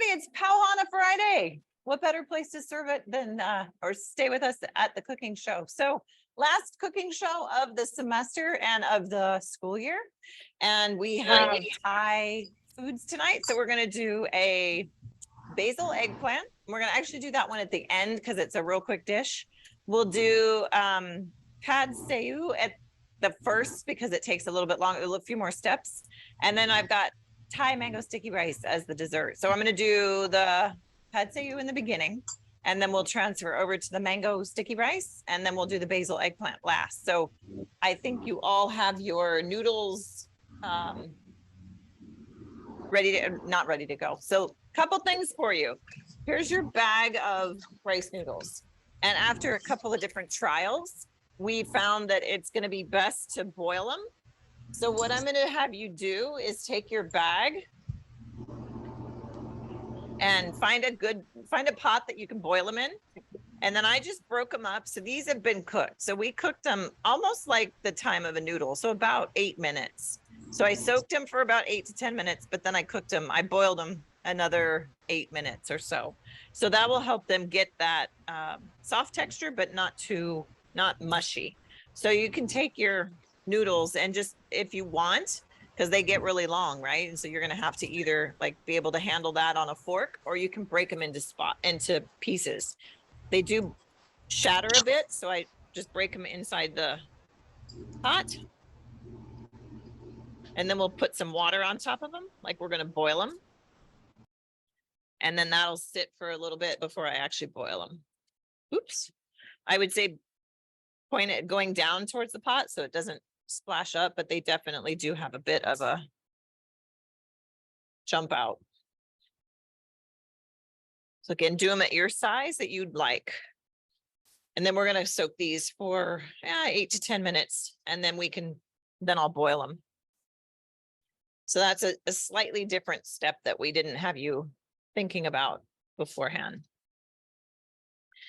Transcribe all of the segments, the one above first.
it's Pauhana Friday. What better place to serve it than or stay with us at the cooking show? So last cooking show of the semester and of the school year. And we have Thai foods tonight. So we're going to do a basil eggplant. We're going to actually do that one at the end because it's a real quick dish. We'll do pad see ew at the first because it takes a little bit longer, a few more steps. And then I've got Thai mango sticky rice as the dessert. So I'm going to do the pad see ew in the beginning, and then we'll transfer over to the mango sticky rice, and then we'll do the basil eggplant last. So I think you all have your noodles not ready to go. So couple things for you. Here's your bag of rice noodles. And after a couple of different trials, we found that it's going to be best to boil them. So what I'm going to have you do is take your bag and find a pot that you can boil them in. And then I just broke them up. So these have been cooked. So we cooked them almost like the time of a noodle. So about 8 minutes. So I soaked them for about 8 to 10 minutes, but then I cooked them. I boiled them another 8 minutes or so. So that will help them get that soft texture, but not mushy. So you can take your noodles and just, if you want, because they get really long, right? And so you're going to have to either like be able to handle that on a fork, or you can break them into pieces. They do shatter a bit, so I just break them inside the pot. And then we'll put some water on top of them, like we're going to boil them. And then that'll sit for a little bit before I actually boil them. Oops. I would say point it going down towards the pot so it doesn't splash up, but they definitely do have a bit of a jump out. So again, do them at your size that you'd like. And then we're going to soak these for 8 to 10 minutes, and then I'll boil them. So that's a slightly different step that we didn't have you thinking about beforehand.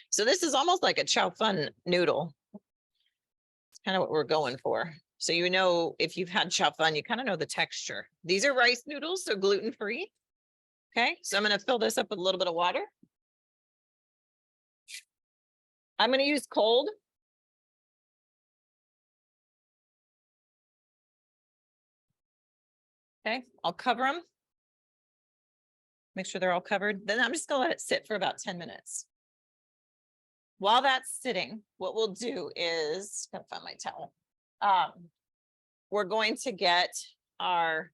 So this is almost like a chow fun noodle. It's kind of what we're going for. So you know, if you've had chow fun, you kind of know the texture. These are rice noodles, so gluten-free. Okay, so I'm going to fill this up with a little bit of water. I'm going to use cold. Okay, I'll cover them. Make sure they're all covered. Then I'm just going to let it sit for about 10 minutes. While that's sitting, what we'll do is, gotta find my towel. We're going to get our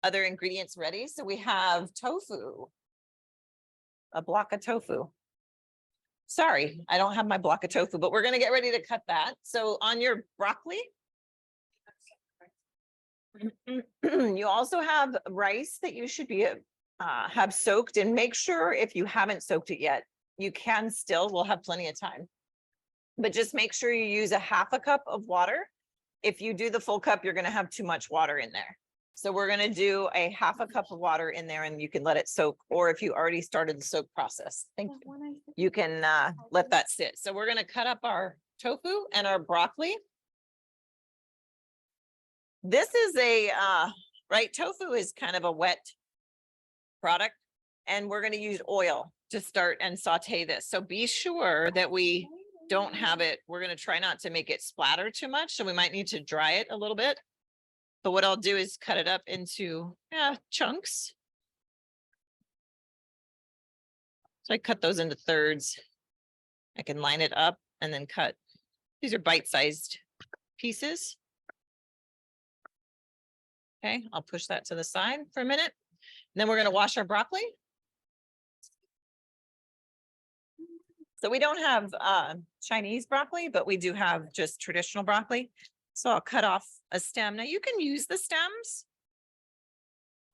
other ingredients ready. So we have tofu, a block of tofu. Sorry, I don't have my block of tofu, but we're going to get ready to cut that. So on your broccoli, you also have rice that you should be have soaked, and make sure if you haven't soaked it yet, you can still, we'll have plenty of time, but just make sure you use a half a cup of water. If you do the full cup, you're going to have too much water in there. So we're going to do a half a cup of water in there, and you can let it soak, or if you already started the soak process, you can let that sit. So we're going to cut up our tofu and our broccoli. This is right, tofu is kind of a wet product, and we're going to use oil to start and saute this. So be sure that we don't have it. We're going to try not to make it splatter too much. So we might need to dry it a little bit. But what I'll do is cut it up into chunks. So I cut those into thirds. I can line it up and then cut. These are bite-sized pieces. Okay, I'll push that to the side for a minute. And then we're going to wash our broccoli. So we don't have Chinese broccoli, but we do have just traditional broccoli. So I'll cut off a stem. Now you can use the stems.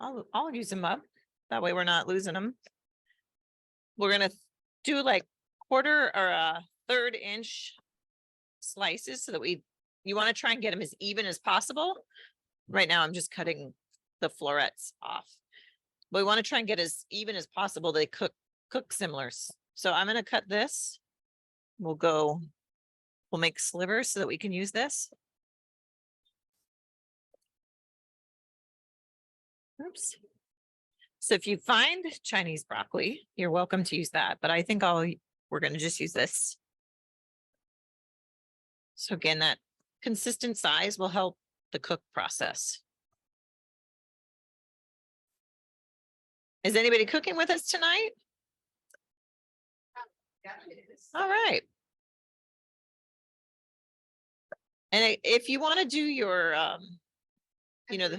I'll use them up. That way we're not losing them. We're going to do like 1/4 or 1/3 inch slices so that you want to try and get them as even as possible. Right now I'm just cutting the florets off. But we want to try and get as even as possible. They cook similar. So I'm going to cut this. We'll make slivers so that we can use this. Oops. So if you find Chinese broccoli, you're welcome to use that, but I think we're going to just use this. So again, that consistent size will help the cook process. Is anybody cooking with us tonight? All right. And if you want to do your, you know,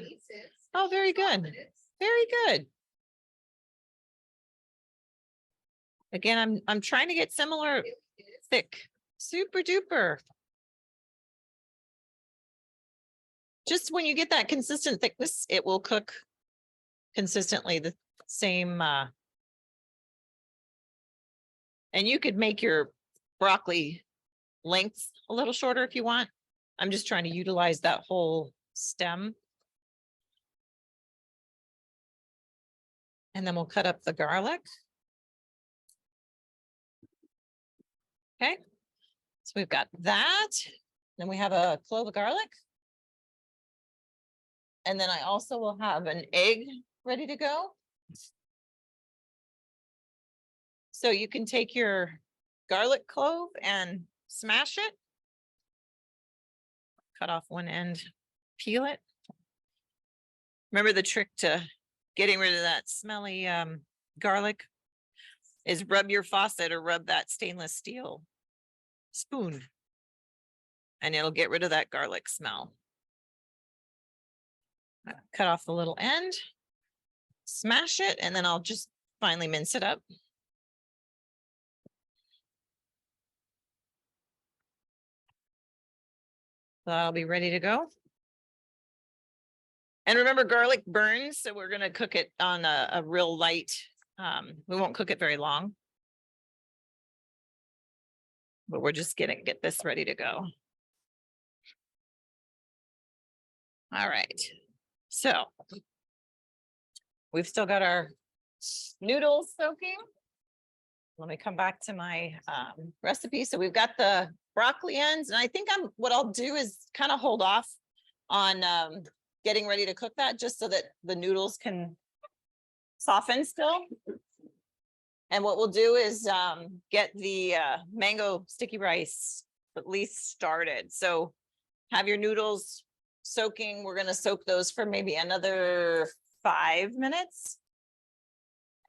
oh, very good. Very good. Again, I'm trying to get similar thick, super duper. Just when you get that consistent thickness, it will cook consistently the same. And you could make your broccoli lengths a little shorter if you want. I'm just trying to utilize that whole stem. And then we'll cut up the garlic. Okay, so we've got that. Then we have a clove of garlic. And then I also will have an egg ready to go. So you can take your garlic clove and smash it. Cut off one end, peel it. Remember the trick to getting rid of that smelly garlic is rub your faucet or rub that stainless steel spoon and it'll get rid of that garlic smell. Cut off the little end, smash it, and then I'll just finely mince it up. So I'll be ready to go. And remember, garlic burns, so we're going to cook it on a real light. We won't cook it very long. But we're just gonna get this ready to go. All right. So we've still got our noodles soaking. Let me come back to my recipe. So we've got the broccoli ends, and I think what I'll do is kind of hold off on getting ready to cook that just so that the noodles can soften still. And what we'll do is get the mango sticky rice at least started. So have your noodles soaking. We're going to soak those for maybe another 5 minutes.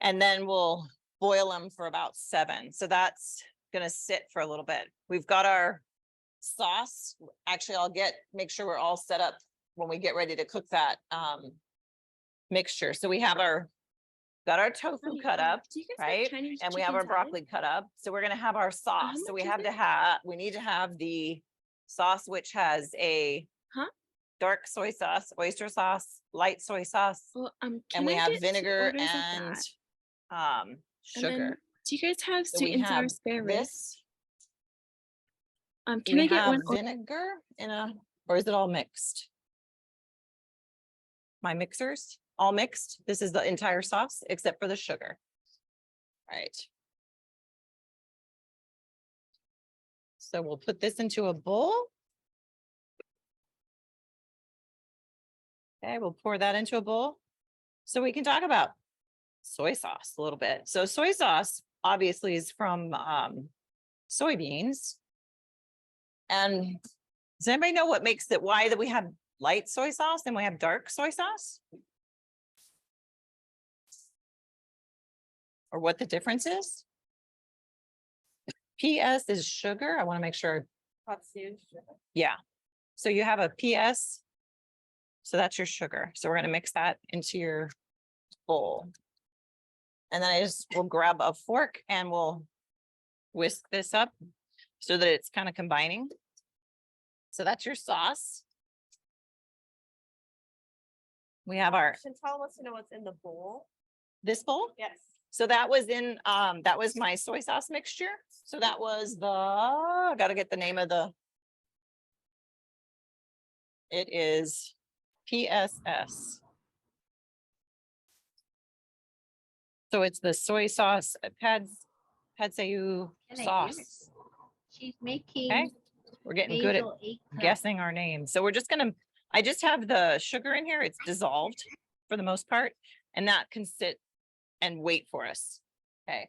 And then we'll boil them for about 7. So that's going to sit for a little bit. We've got our sauce. Actually, I'll make sure we're all set up when we get ready to cook that mixture. So we have got our tofu cut up, right? And we have our broccoli cut up. So we're going to have our sauce. So we need to have the sauce, which has a dark soy sauce, oyster sauce, light soy sauce. Well, and we have vinegar and sugar. Do you guys have sweet and sour spare ribs? Can I get one vinegar or is it all mixed? My mixers? All mixed. This is the entire sauce except for the sugar. All right. So we'll put this into a bowl. Okay, we'll pour that into a bowl. So we can talk about soy sauce a little bit. So soy sauce obviously is from soybeans. And does anybody know what makes it, why that we have light soy sauce and we have dark soy sauce? Or what the difference is? PS is sugar. I want to make sure. Yeah. So you have a PS. So that's your sugar. So we're going to mix that into your bowl. And then we'll grab a fork and we'll whisk this up so that it's kind of combining. So that's your sauce. We have our. Chantal wants to know what's in the bowl. This bowl? Yes. So that was that was my soy sauce mixture. So that was I got to get the name of it is PSS. So it's the soy sauce, Padseu sauce. She's making. Okay. We're getting good at guessing our names. So we're just I just have the sugar in here. It's dissolved for the most part. And that can sit and wait for us. Okay.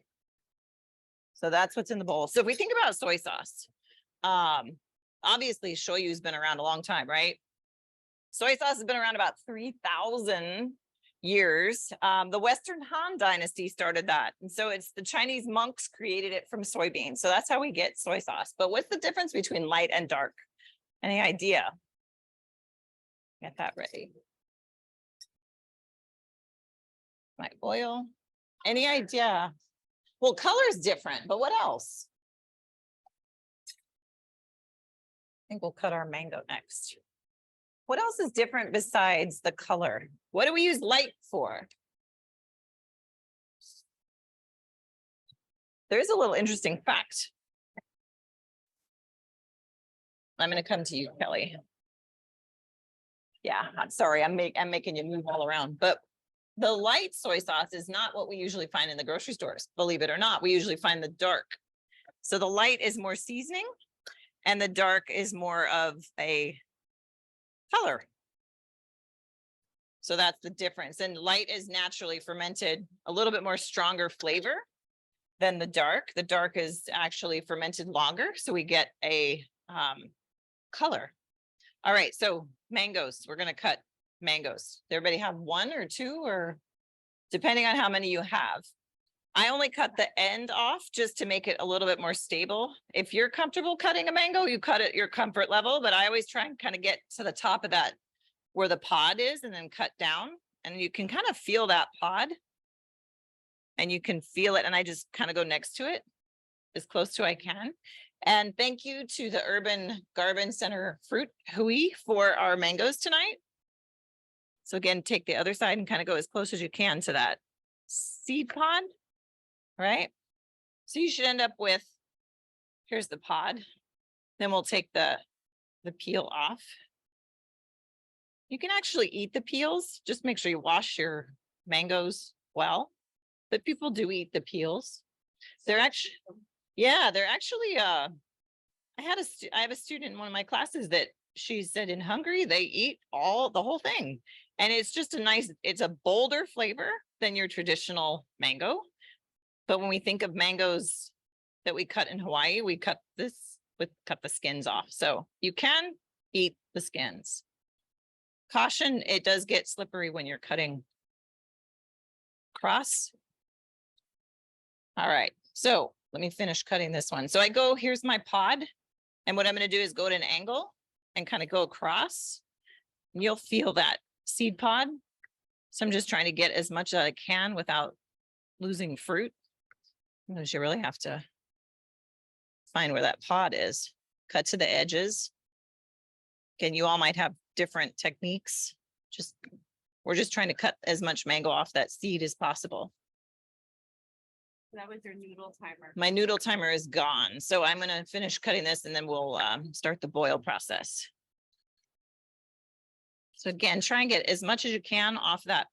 So that's what's in the bowl. So if we think about soy sauce, obviously shoyu has been around a long time, right? Soy sauce has been around about 3,000 years. The Western Han Dynasty started that. And so it's the Chinese monks created it from soybeans. So that's how we get soy sauce. But what's the difference between light and dark? Any idea? Get that ready. Might boil. Any idea? Well, color is different, but what else? I think we'll cut our mango next. What else is different besides the color? What do we use light for? There's a little interesting fact. I'm going to come to you, Kelly. Yeah, I'm sorry, I'm making you move all around, but the light soy sauce is not what we usually find in the grocery stores. Believe it or not, we usually find the dark. So the light is more seasoning and the dark is more of a color. So that's the difference. And light is naturally fermented, a little bit more stronger flavor than the dark. The dark is actually fermented longer. So we get a color. All right, so mangoes, we're going to cut mangoes. Does everybody have one or two, or depending on how many you have? I only cut the end off just to make it a little bit more stable. If you're comfortable cutting a mango, you cut it your comfort level, but I always try and kind of get to the top of that where the pod is and then cut down, and you can kind of feel that pod and you can feel it. And I just kind of go next to it as close to I can. And thank you to the Urban Garden Center Fruit Hui for our mangoes tonight. So again, take the other side and kind of go as close as you can to that seed pod, right? So you should end up with, here's the pod. Then we'll take the peel off. You can actually eat the peels. Just make sure you wash your mangoes well. But people do eat the peels. They're actually, yeah, they're actually, I have a student in one of my classes that she said in Hungary, they eat the whole thing. And it's just it's a bolder flavor than your traditional mango. But when we think of mangoes that we cut in Hawaii, we cut the skins off. So you can eat the skins. Caution, it does get slippery when you're cutting across. All right, so let me finish cutting this one. So here's my pod. And what I'm going to do is go at an angle and kind of go across. And you'll feel that seed pod. So I'm just trying to get as much as I can without losing fruit. Because you really have to find where that pod is. Cut to the edges. Again, you all might have different techniques. We're just trying to cut as much mango off that seed as possible. That was your noodle timer. My noodle timer is gone. So I'm going to finish cutting this and then we'll start the boil process. So again, try and get as much as you can off that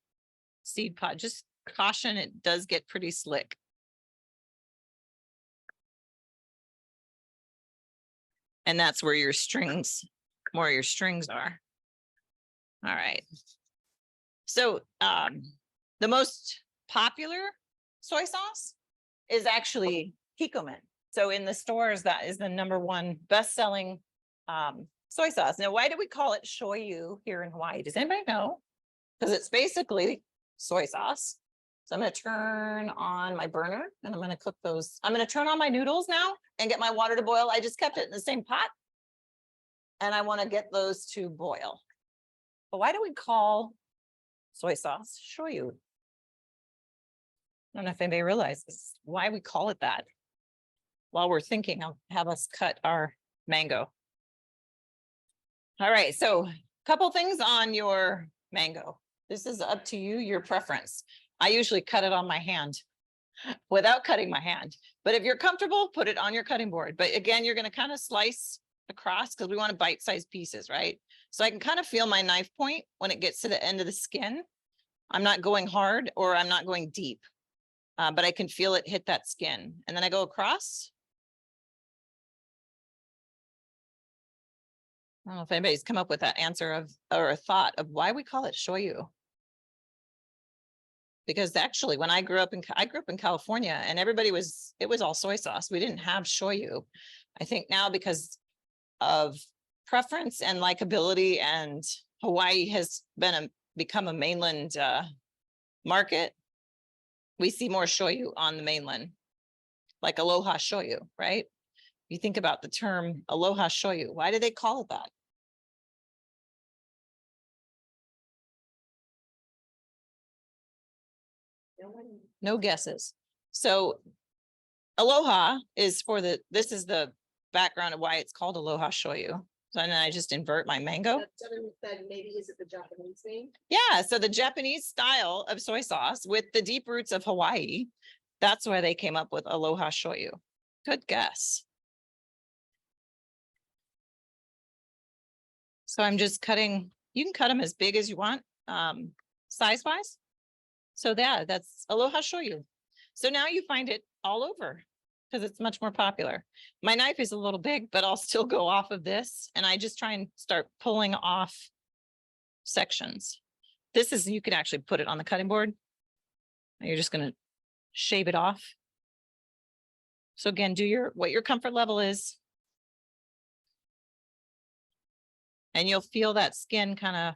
seed pod. Just caution, it does get pretty slick. And that's where your strings are. All right. So the most popular soy sauce is actually Kikkoman. So in the stores, that is the #1 best-selling soy sauce. Now, why do we call it shoyu here in Hawaii? Does anybody know? Because it's basically soy sauce. So I'm going to turn on my burner and I'm going to cook those. I'm going to turn on my noodles now and get my water to boil. I just kept it in the same pot. And I want to get those to boil. But why do we call soy sauce shoyu? I don't know if anybody realizes why we call it that. While we're thinking, I'll have us cut our mango. All right, so a couple things on your mango. This is up to you, your preference. I usually cut it on my hand without cutting my hand. But if you're comfortable, put it on your cutting board. But again, you're going to kind of slice across because we want bite-sized pieces, right? So I can kind of feel my knife point when it gets to the end of the skin. I'm not going hard or I'm not going deep, but I can feel it hit that skin. And then I go across. I don't know if anybody's come up with that answer or a thought of why we call it shoyu. Because actually when I grew up in California and it was all soy sauce. We didn't have shoyu. I think now because of preference and likability, and Hawaii has become a mainland market, we see more shoyu on the mainland, like aloha shoyu, right? You think about the term aloha shoyu. Why do they call it that? No guesses. So aloha is this is the background of why it's called aloha shoyu. So then I just invert my mango. Then maybe is it the Japanese name? Yeah, so the Japanese style of soy sauce with the deep roots of Hawaii, that's why they came up with aloha shoyu. Good guess. So I'm just cutting, you can cut them as big as you want, size-wise. So that's aloha shoyu. So now you find it all over because it's much more popular. My knife is a little big, but I'll still go off of this. And I just try and start pulling off sections. You can actually put it on the cutting board. You're just going to shave it off. So again, do what your comfort level is. And you'll feel that skin kind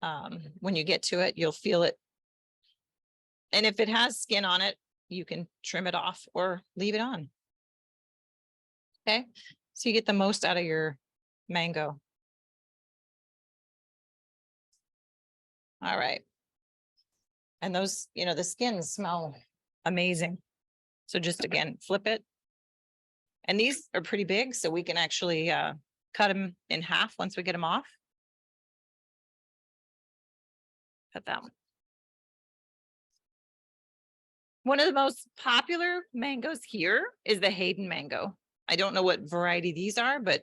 of, when you get to it, you'll feel it. And if it has skin on it, you can trim it off or leave it on. Okay, so you get the most out of your mango. All right. And those, the skins smell amazing. So just again, flip it. And these are pretty big, so we can actually cut them in half once we get them off. Cut that one. One of the most popular mangoes here is the Hayden mango. I don't know what variety these are, but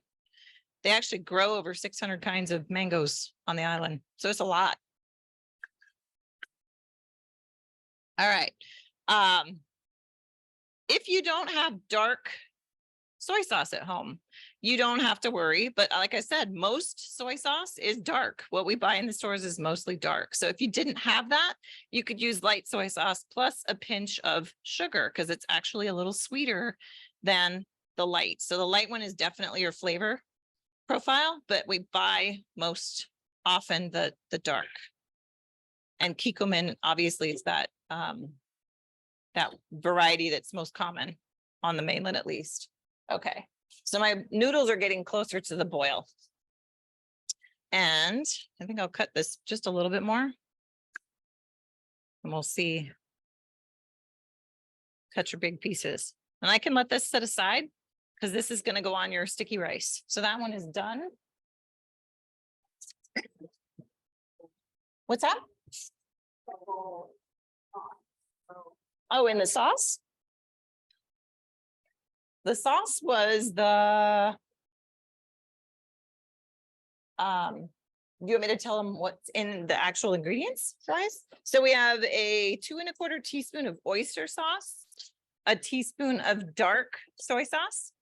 they actually grow over 600 kinds of mangoes on the island. So it's a lot. All right. If you don't have dark soy sauce at home, you don't have to worry. But like I said, most soy sauce is dark. What we buy in the stores is mostly dark. So if you didn't have that, you could use light soy sauce plus a pinch of sugar because it's actually a little sweeter than the light. So the light one is definitely your flavor profile, but we buy most often the dark. And Kikkoman, obviously, is that variety that's most common on the mainland, at least. Okay, so my noodles are getting closer to the boil. And I think I'll cut this just a little bit more. And we'll see. Cut your big pieces. And I can let this set aside because this is going to go on your sticky rice. So that one is done. What's that? Oh, in the sauce? The sauce was the, do you want me to tell them what's in the actual ingredients, guys? So we have a 2 1/4 teaspoon of oyster sauce, a teaspoon of dark soy sauce,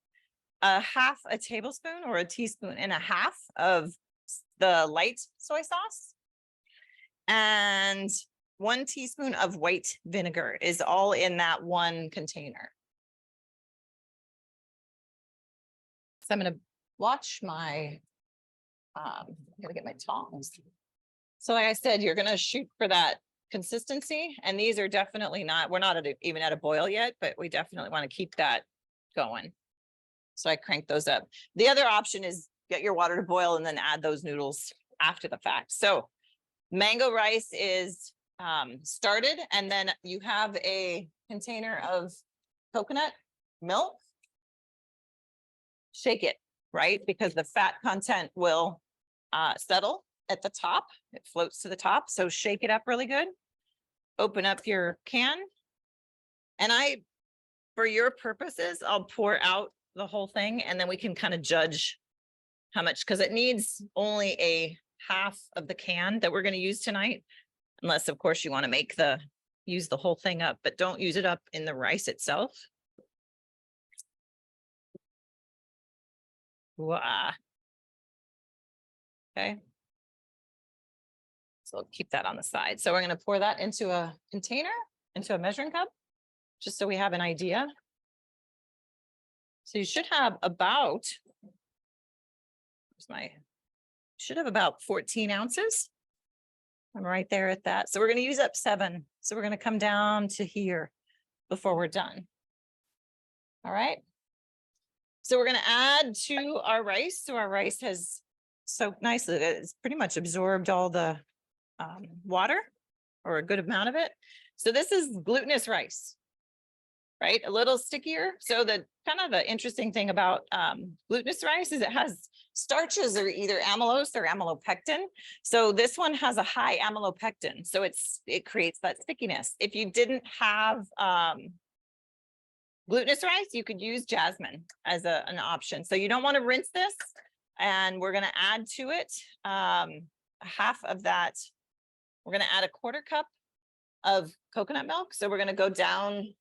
a 1/2 tablespoon or a teaspoon and a half of the light soy sauce, and 1 teaspoon of white vinegar is all in that one container. So I'm going to watch my, I'm going to get my tongs. So like I said, you're going to shoot for that consistency. And these are definitely not, we're not even at a boil yet, but we definitely want to keep that going. So I crank those up. The other option is get your water to boil and then add those noodles after the fact. So mango rice is started, and then you have a container of coconut milk. Shake it, right? Because the fat content will settle at the top. It floats to the top. So shake it up really good. Open up your can. And for your purposes, I'll pour out the whole thing and then we can kind of judge how much, because it needs only a 1/2 of the can that we're going to use tonight. Unless, of course, you want to use the whole thing up, but don't use it up in the rice itself. Wow. Okay. So I'll keep that on the side. So we're going to pour that into a container, into a measuring cup, just so we have an idea. So you should have about, should have about 14 ounces. I'm right there at that. So we're going to use up 7. So we're going to come down to here before we're done. All right. So we're going to add to our rice. So our rice has soaked nicely. It's pretty much absorbed all the water, or a good amount of it. So this is glutinous rice, right? A little stickier. So the kind of the interesting thing about glutinous rice is it has starches, or either amylose or amylopectin. So this one has a high amylopectin. So it creates that stickiness. If you didn't have glutinous rice, you could use jasmine as an option. So you don't want to rinse this, and we're going to add to it half of that. We're going to add a 1/4 cup of coconut milk. So we're going to go down.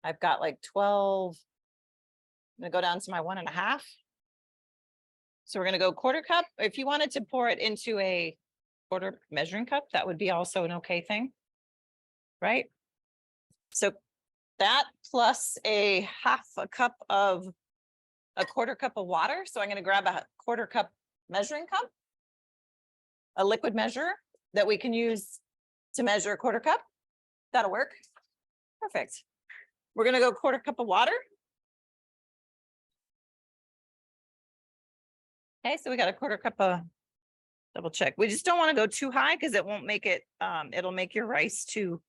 I've got like 12. I'm going to go down to my 1.5. So we're going to go 1/4 cup. If you wanted to pour it into a 1/4 measuring cup, that would be also an okay thing, right? So that plus a 1/2 cup of a 1/4 cup of water. So I'm going to grab a 1/4 cup measuring cup, a liquid measure that we can use to measure a 1/4 cup. That'll work. Perfect. We're going to go 1/4 cup of water. Okay, so we got a 1/4 cup of, double check. We just don't want to go too high because it won't make it, it'll make your rice too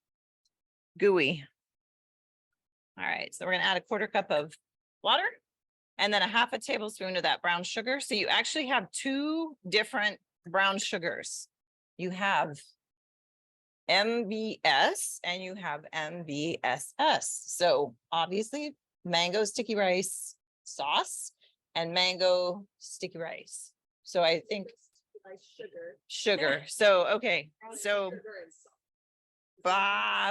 gooey. All right, so we're going to add a 1/4 cup of water, and then a 1/2 tablespoon of that brown sugar. So you actually have 2 different brown sugars. You have MVS and you have MVSS. So obviously mango sticky rice sauce and mango sticky rice. So I think Like sugar. So, okay. So, sugar and salt.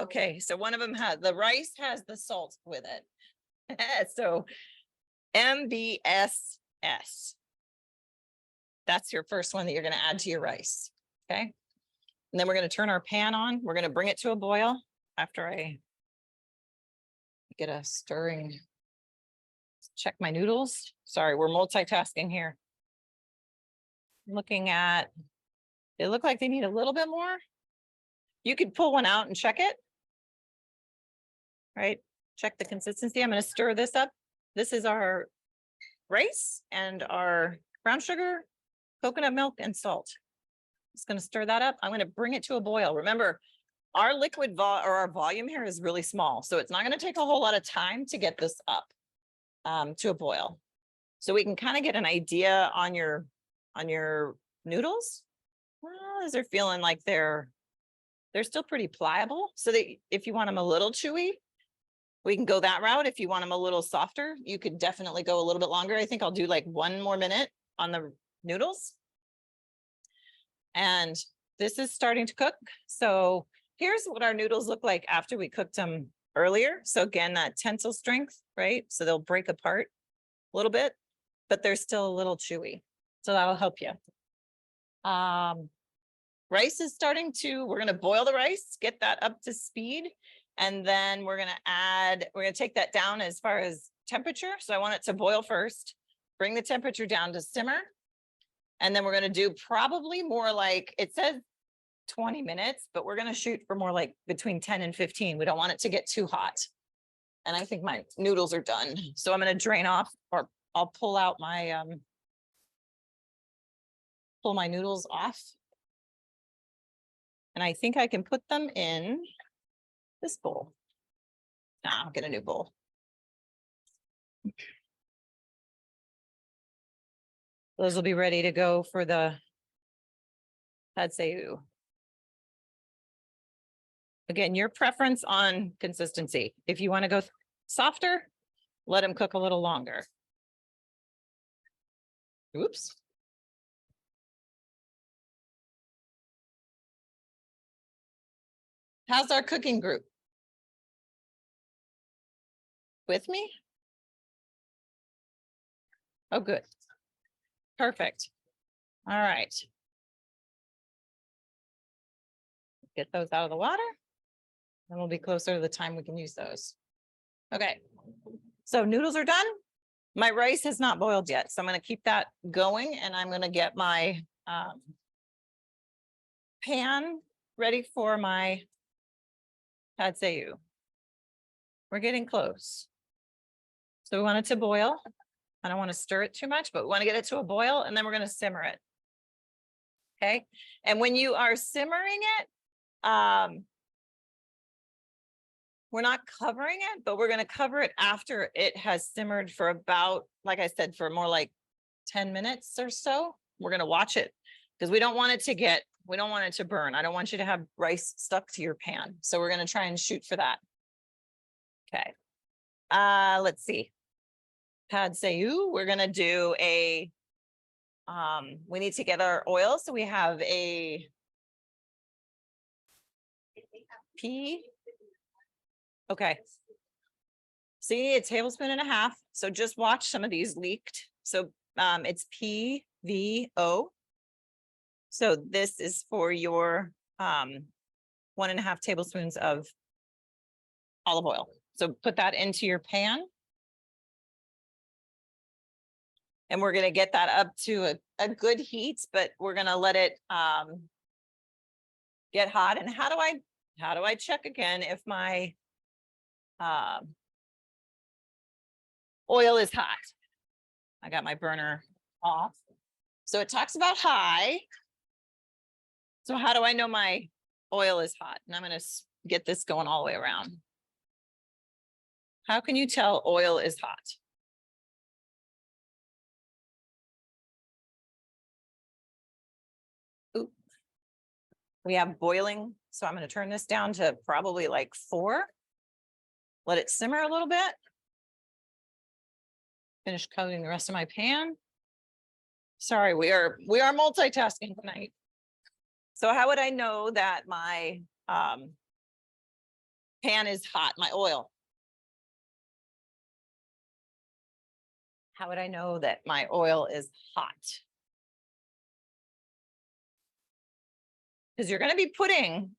okay. So one of them has, the rice has the salt with it. So MVSS. That's your first one that you're going to add to your rice. Okay. And then we're going to turn our pan on. We're going to bring it to a boil after I get a stirring. Check my noodles. Sorry, we're multitasking here. Looking at, they look like they need a little bit more. You could pull one out and check it. Right? Check the consistency. I'm going to stir this up. This is our rice and our brown sugar, coconut milk, and salt. Just going to stir that up. I'm going to bring it to a boil. Remember, our liquid our volume here is really small, so it's not going to take a whole lot of time to get this up to a boil. So we can kind of get an idea on your noodles. Well, as they're feeling like they're still pretty pliable. So that if you want them a little chewy, we can go that route. If you want them a little softer, you could definitely go a little bit longer. I think I'll do like 1 more minute on the noodles. And this is starting to cook. So here's what our noodles look like after we cooked them earlier. So again, that tensile strength, right? So they'll break apart a little bit, but they're still a little chewy. So that'll help you. Rice is starting to, we're going to boil the rice, get that up to speed. And then we're going to take that down as far as temperature. So I want it to boil first, bring the temperature down to simmer. And then we're going to do probably more like, it says 20 minutes, but we're going to shoot for more like between 10 and 15. We don't want it to get too hot. And I think my noodles are done. So I'm going to drain off, or I'll pull out my, pull my noodles off. And I think I can put them in this bowl. Nah, I'll get a new bowl. Those will be ready to go for the CTAHR. Again, your preference on consistency. If you want to go softer, let them cook a little longer. Oops. How's our cooking group? With me? Oh, good. Perfect. All right. Get those out of the water. Then we'll be closer to the time we can use those. Okay, so noodles are done. My rice has not boiled yet, so I'm going to keep that going, and I'm going to get my pan ready for my pad see ew. We're getting close. So we want it to boil. I don't want to stir it too much, but we want to get it to a boil, and then we're going to simmer it. Okay, and when you are simmering it, we're not covering it, but we're going to cover it after it has simmered for about, like I said, for more like 10 minutes or so. We're going to watch it because we don't want it to burn. I don't want you to have rice stuck to your pan. So we're going to try and shoot for that. Okay. Let's see. Pad see ew, we're going to do a, we need to get our oil. So we have a pea. Okay. So you need a tablespoon and a half. So just watch some of these leaked. So it's PVO. So this is for your 1.5 tablespoons of olive oil. So put that into your pan. And we're going to get that up to a good heat, but we're going to let it get hot. And how do I check again if my oil is hot? I got my burner off. So it talks about high. So how do I know my oil is hot? And I'm going to get this going all the way around. How can you tell oil is hot? Ooh. We have boiling. So I'm going to turn this down to probably like 4. Let it simmer a little bit. Finish coating the rest of my pan. Sorry, we are multitasking tonight. So how would I know that my pan is hot, my oil? How would I know that my oil is hot? Because you're going to be putting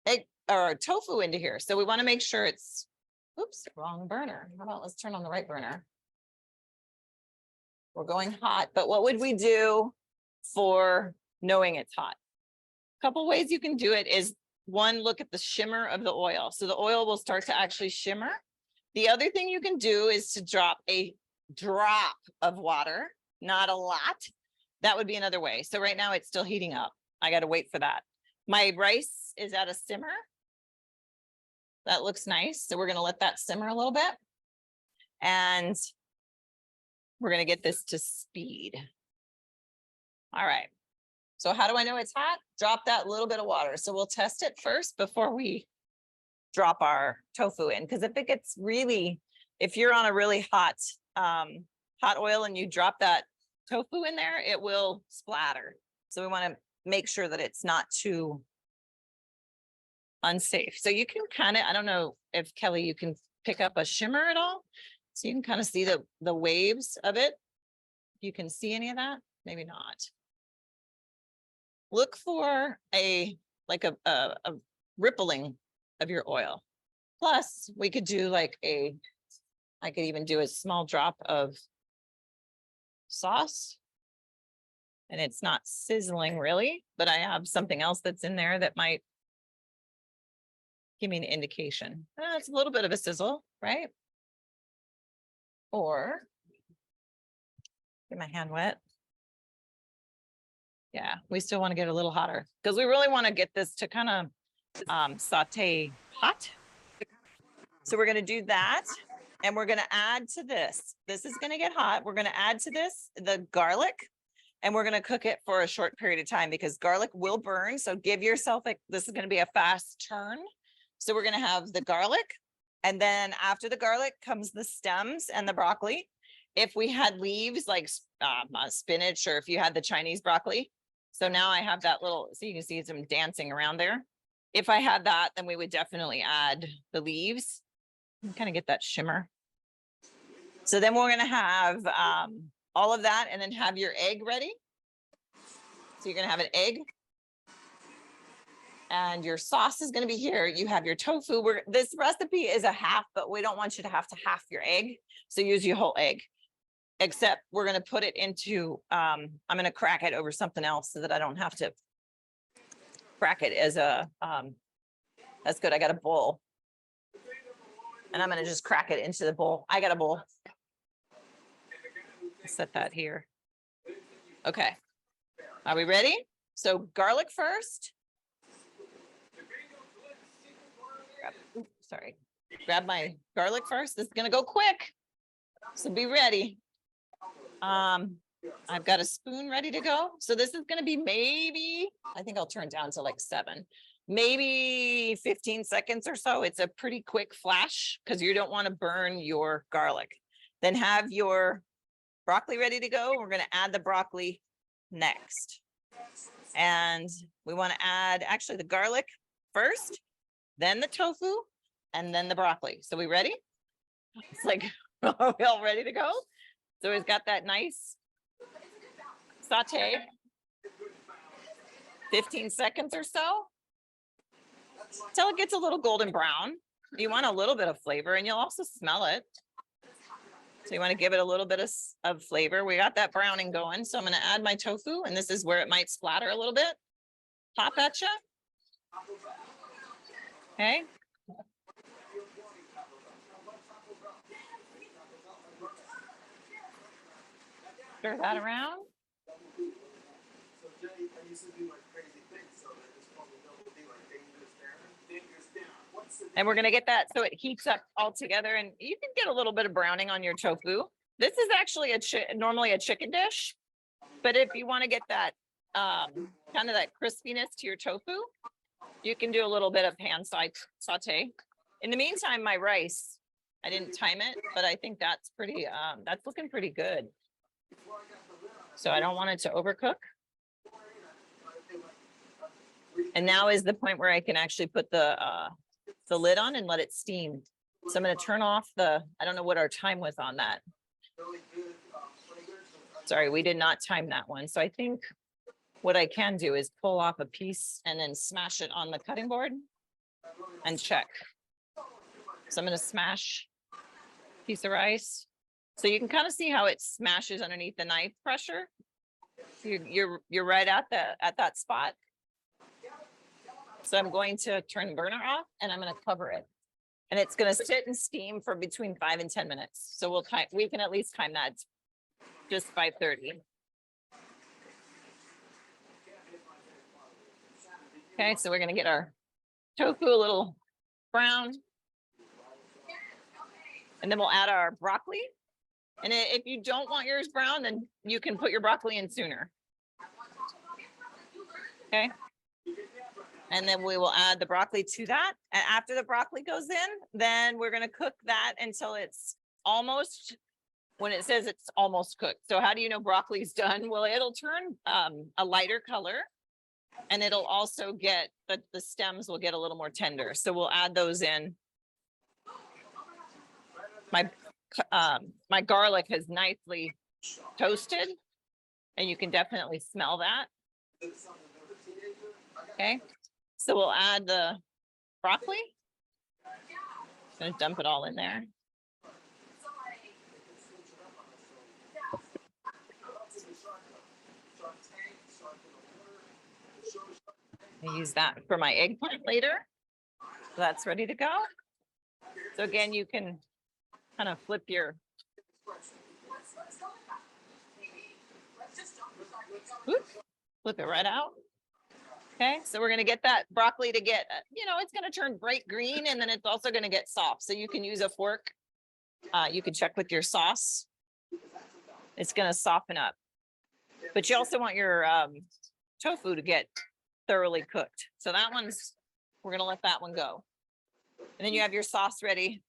egg or tofu into here. So we want to make sure it's, oops, wrong burner. How about let's turn on the right burner. We're going hot, but what would we do for knowing it's hot? A couple ways you can do it is, one, look at the shimmer of the oil. So the oil will start to actually shimmer. The other thing you can do is to drop a drop of water, not a lot. That would be another way. So right now it's still heating up. I got to wait for that. My rice is at a simmer. That looks nice. So we're going to let that simmer a little bit. And we're going to get this to speed. All right. So how do I know it's hot? Drop that little bit of water. So we'll test it first before we drop our tofu in. Because if it gets really, if you're on a really hot oil and you drop that tofu in there, it will splatter. So we want to make sure that it's not too unsafe. So you can kind of, I don't know if Kelly, you can pick up a shimmer at all. So you can kind of see the waves of it. You can see any of that? Maybe not. Look for a rippling of your oil. Plus we could do like I could even do a small drop of sauce. And it's not sizzling really, but I have something else that's in there that might give me an indication. It's a little bit of a sizzle, right? Or get my hand wet. Yeah, we still want to get a little hotter because we really want to get this to kind of saute hot. So we're going to do that. And we're going to add to this. This is going to get hot. We're going to add to this the garlic. And we're going to cook it for a short period of time because garlic will burn. So give yourself, this is going to be a fast turn. So we're going to have the garlic. And then after the garlic comes the stems and the broccoli. If we had leaves like spinach, or if you had the Chinese broccoli. So now I have that little, so you can see some dancing around there. If I had that, then we would definitely add the leaves and kind of get that shimmer. So then we're going to have all of that and then have your egg ready. So you're gonna have an egg. And your sauce is gonna be here. You have your tofu. This recipe is a half, but we don't want you to have half your egg. So use your whole egg. Except we're gonna put it into, I'm gonna crack it over something else so that I don't have to crack it as a, that's good. I got a bowl. And I'm gonna just crack it into the bowl. I got a bowl. Set that here. Okay. Are we ready? So garlic first. Sorry. Grab my garlic first. This is gonna go quick. So be ready. I've got a spoon ready to go. So this is gonna be maybe, I think I'll turn down to like 7, maybe 15 seconds or so. It's a pretty quick flash because you don't want to burn your garlic. Then have your broccoli ready to go. We're gonna add the broccoli next. And we want to add actually the garlic first, then the tofu, and then the broccoli. So we ready? It's like, are we all ready to go? So we've got that nice saute, 15 seconds or so, till it gets a little golden brown. You want a little bit of flavor and you'll also smell it. So you want to give it a little bit of flavor. We got that browning going. So I'm going to add my tofu, and this is where it might splatter a little bit. Pop at you. Okay. Stir that around. And we're going to get that so it heats up all together, and you can get a little bit of browning on your tofu. This is actually normally a chicken dish, but if you want to get that kind of that crispiness to your tofu, you can do a little bit of hand saute. In the meantime, my rice, I didn't time it, but I think that's pretty, that's looking pretty good. So I don't want it to overcook. And now is the point where I can actually put the lid on and let it steam. So I'm going to turn off I don't know what our time was on that. Sorry, we did not time that one. So I think what I can do is pull off a piece and then smash it on the cutting board and check. So I'm going to smash a piece of rice. So you can kind of see how it smashes underneath the knife pressure. You're right at that spot. So I'm going to turn the burner off and I'm going to cover it. And it's going to sit and steam for between 5 and 10 minutes. So we can at least time that. It's just 5:30. Okay, so we're going to get our tofu a little brown. And then we'll add our broccoli. And if you don't want yours brown, then you can put your broccoli in sooner. Okay. And then we will add the broccoli to that. And after the broccoli goes in, then we're going to cook that until it's almost, when it says it's almost cooked. So how do you know broccoli's done? Well, it'll turn a lighter color, and it'll also get, the stems will get a little more tender. So we'll add those in. My garlic has nicely toasted, and you can definitely smell that. Okay. So we'll add the broccoli. I'm gonna dump it all in there. I use that for my eggplant later. So that's ready to go. So again, you can kind of flip it right out. Okay, so we're going to get that broccoli to get, it's going to turn bright green, and then it's also going to get soft. So you can use a fork. You can check with your sauce. It's going to soften up. But you also want your tofu to get thoroughly cooked. So we're going to let that one go. And then you have your sauce ready.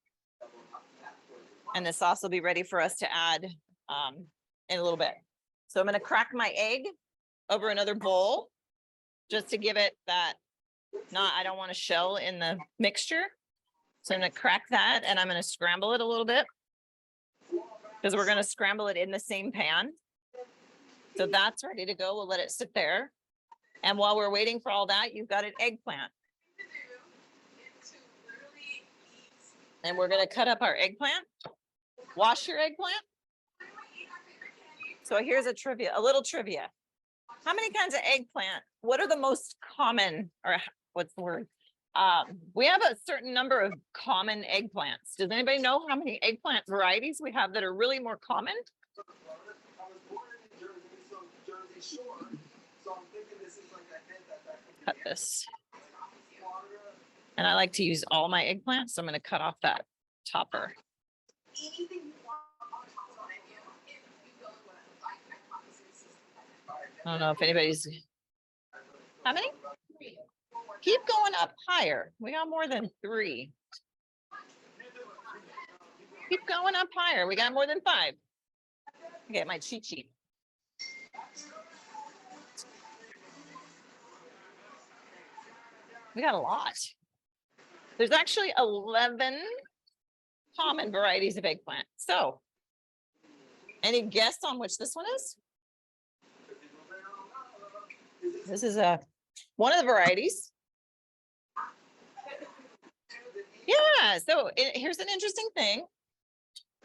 And the sauce will be ready for us to add in a little bit. So I'm going to crack my egg over another bowl, just to give it that, I don't want a shell in the mixture. So I'm going to crack that, and I'm going to scramble it a little bit, because we're going to scramble it in the same pan. So that's ready to go. We'll let it sit there. And while we're waiting for all that, you've got an eggplant. And we're gonna cut up our eggplant. Wash your eggplant. So here's a little trivia. How many kinds of eggplant? What are the most common, or what's the word? We have a certain number of common eggplants. Does anybody know how many eggplant varieties we have that are really more common? Cut this. And I like to use all my eggplants, so I'm going to cut off that topper. I don't know if anybody's, how many? Keep going up higher. We got more than 3. Keep going up higher. We got more than 5. Get my cheat sheet. We got a lot. There's actually 11 common varieties of eggplant. So, any guess on which this one is? This is one of the varieties. Yeah, so here's an interesting thing.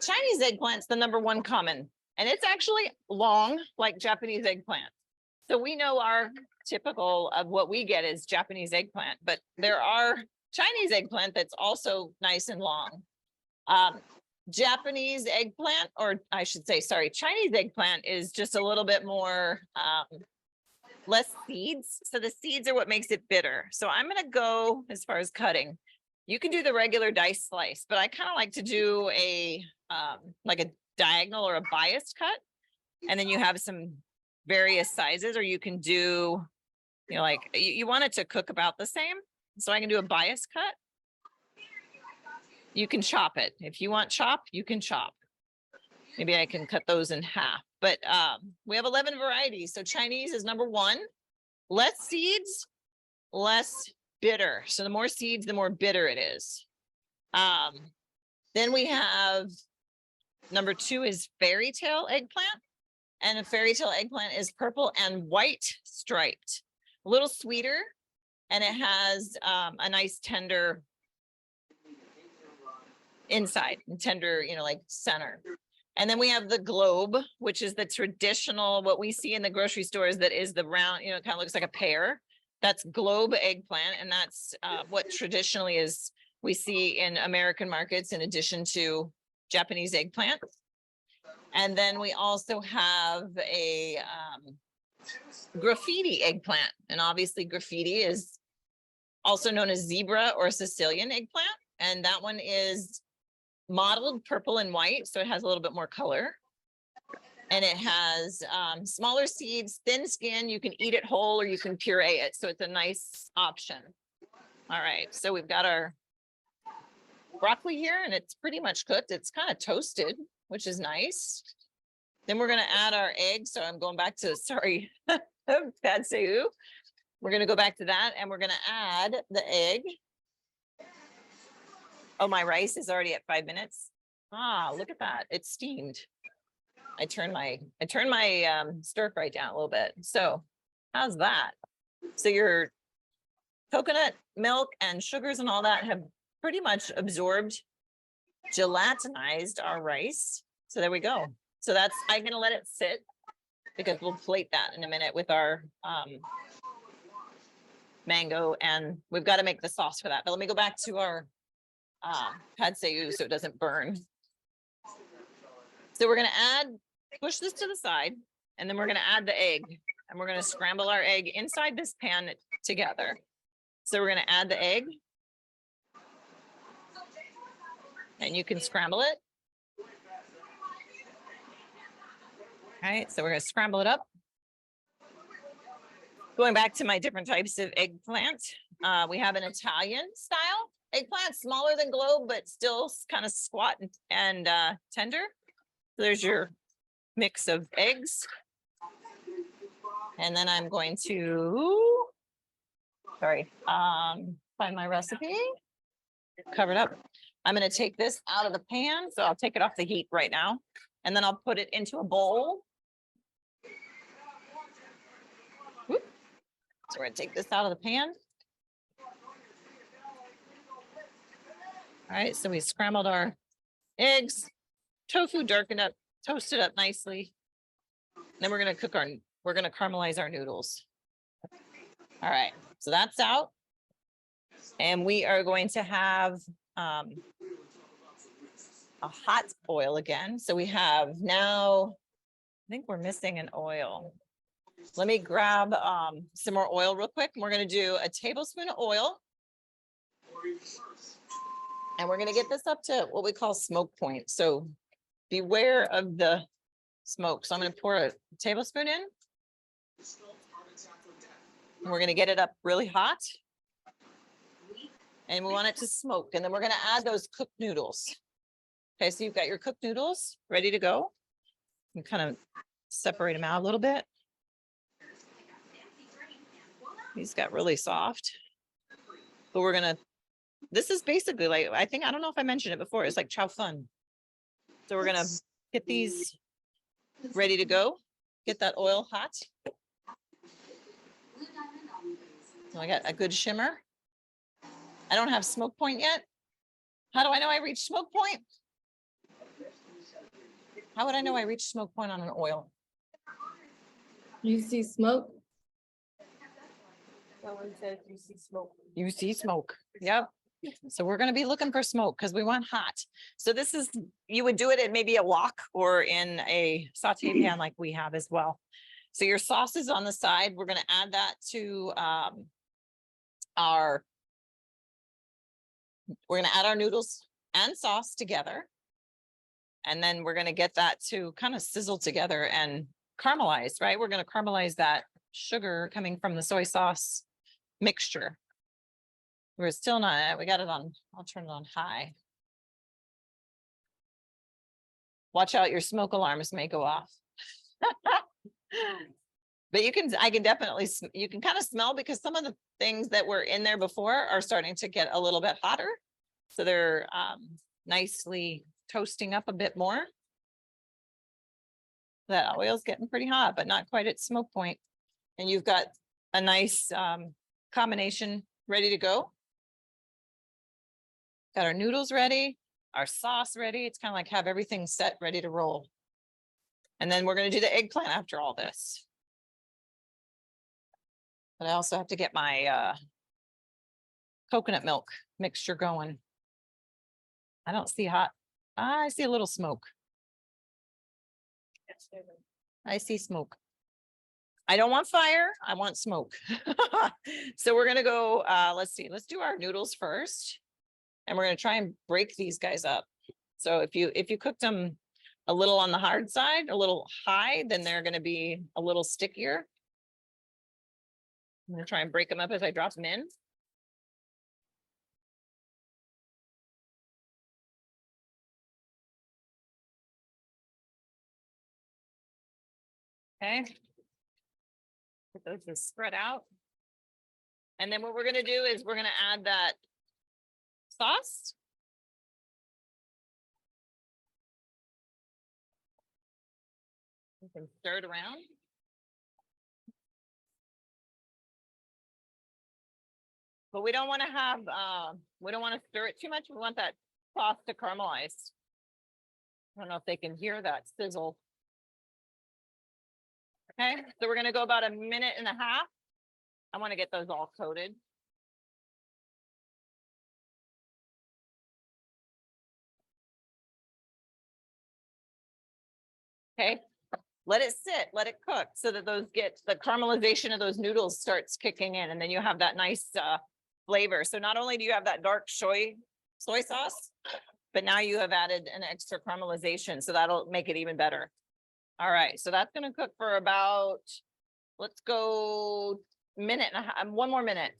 Chinese eggplant's the #1 common, and it's actually long like Japanese eggplant. So we know our typical of what we get is Japanese eggplant, but there are Chinese eggplant that's also nice and long. Japanese eggplant, or I should say, sorry, Chinese eggplant is just a little bit more, less seeds. So the seeds are what makes it bitter. So I'm going to go as far as cutting. You can do the regular dice slice, but I kind of like to do a, like a diagonal or a biased cut. And then you have some various sizes, or you can do, you know, like you want it to cook about the same. So I can do a bias cut. You can chop it. If you want chop, you can chop. Maybe I can cut those in half, but we have 11 varieties. So Chinese is #1, less seeds, less bitter. So the more seeds, the more bitter it is. Then we have #2 is fairy tale eggplant. And a fairy tale eggplant is purple and white striped, a little sweeter. And it has a nice tender inside and tender, you know, like center. And then we have the globe, which is the traditional, what we see in the grocery stores, that is the round, you know, it kind of looks like a pear. That's globe eggplant. And that's what traditionally is we see in American markets in addition to Japanese eggplant. And then we also have a graffiti eggplant. And obviously graffiti is also known as zebra or Sicilian eggplant. And that one is mottled purple and white. So it has a little bit more color. And it has smaller seeds, thin skin. You can eat it whole or you can puree it. So it's a nice option. All right, so we've got our broccoli here and it's pretty much cooked. It's kind of toasted, which is nice. Then we're gonna add our egg. So I'm going back to, sorry, bad sayoo. We're gonna go back to that and we're gonna add the egg. Oh, my rice is already at 5 minutes. Ah, look at that, it's steamed. I turned my stir fry down a little bit. So how's that? So your coconut milk and sugars and all that have pretty much absorbed, gelatinized our rice. So there we go. So that's, I'm gonna let it sit because we'll plate that in a minute with our mango, and we've got to make the sauce for that. But let me go back to our pad see ew so it doesn't burn. So we're gonna push this to the side, and then we're gonna add the egg, and we're gonna scramble our egg inside this pan together. So we're gonna add the egg, and you can scramble it. All right, so we're gonna scramble it up. Going back to my different types of eggplant, we have an Italian style eggplant, smaller than globe, but still kind of squat and tender. So there's your mix of eggs. And then I'm going to, sorry, find my recipe, covered up. I'm gonna take this out of the pan, so I'll take it off the heat right now. And then I'll put it into a bowl. Whoop. So we're gonna take this out of the pan. All right, so we scrambled our eggs, tofu darkened up, toasted up nicely. Then we're gonna caramelize our noodles. All right, so that's out. And we are going to have a hot oil again. So we have now, I think we're missing an oil. Let me grab some more oil real quick. We're gonna do a tablespoon of oil. And we're gonna get this up to what we call smoke point. So beware of the smoke. So I'm gonna pour a tablespoon in. And we're gonna get it up really hot. And we want it to smoke. And then we're gonna add those cooked noodles. Okay, so you've got your cooked noodles ready to go. You kind of separate them out a little bit. These got really soft. But we're gonna, this is basically like, I don't know if I mentioned it before, it's like chow fun. So we're gonna get these ready to go. Get that oil hot. So I got a good shimmer. I don't have smoke point yet. How do I know I reached smoke point? How would I know I reached smoke point on an oil? You see smoke? Someone said you see smoke. You see smoke. Yep. So we're going to be looking for smoke because we want hot. So this is, you would do it in maybe a wok or in a saute pan like we have as well. So your sauce is on the side. We're going to add that to we're going to add our noodles and sauce together. And then we're going to get that to kind of sizzle together and caramelize, right? We're going to caramelize that sugar coming from the soy sauce mixture. We're still not, we got it on, I'll turn it on high. Watch out, your smoke alarms may go off. But I can definitely, you can kind of smell because some of the things that were in there before are starting to get a little bit hotter. So they're nicely toasting up a bit more. That oil's getting pretty hot, but not quite at smoke point. And you've got a nice combination ready to go. Got our noodles ready, our sauce ready. It's kind of like have everything set, ready to roll. And then we're going to do the eggplant after all this. But I also have to get my coconut milk mixture going. I don't see hot. I see a little smoke. I see smoke. I don't want fire. I want smoke. So we're going to go, let's see, let's do our noodles first. And we're going to try and break these guys up. So if you cooked them a little on the hard side, a little high, then they're going to be a little stickier. I'm going to try and break them up as I drop them in. Okay. Get those to spread out. And then what we're going to do is we're going to add that sauce. You can stir it around. But we don't want to have, we don't want to stir it too much. We want that sauce to caramelize. I don't know if they can hear that sizzle. Okay, so we're going to go about 1.5 minutes. I want to get those all coated. Okay, let it sit, let it cook so that those the caramelization of those noodles starts kicking in, and then you have that nice flavor. So not only do you have that dark soy sauce, but now you have added an extra caramelization, so that'll make it even better. All right, so that's going to cook for about, let's go 1.5 minutes, 1 more minute.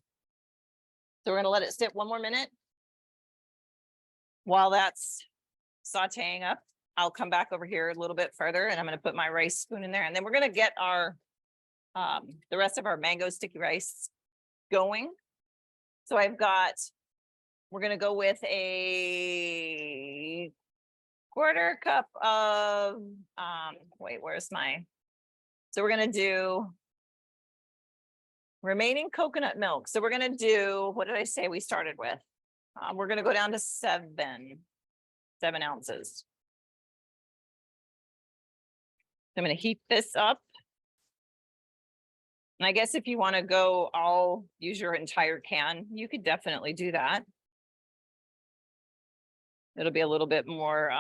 So we're going to let it sit 1 more minute. While that's sauteing up, I'll come back over here a little bit further, and I'm going to put my rice spoon in there, and then we're going to get our the rest of our mango sticky rice going. So we're going to go with a 1/4 cup of wait, where's my, so we're going to do remaining coconut milk. So we're gonna do, what did I say we started with? We're gonna go down to 7 ounces. I'm gonna heat this up. And I guess if you want to go, I'll use your entire can. You could definitely do that. It'll be a little bit more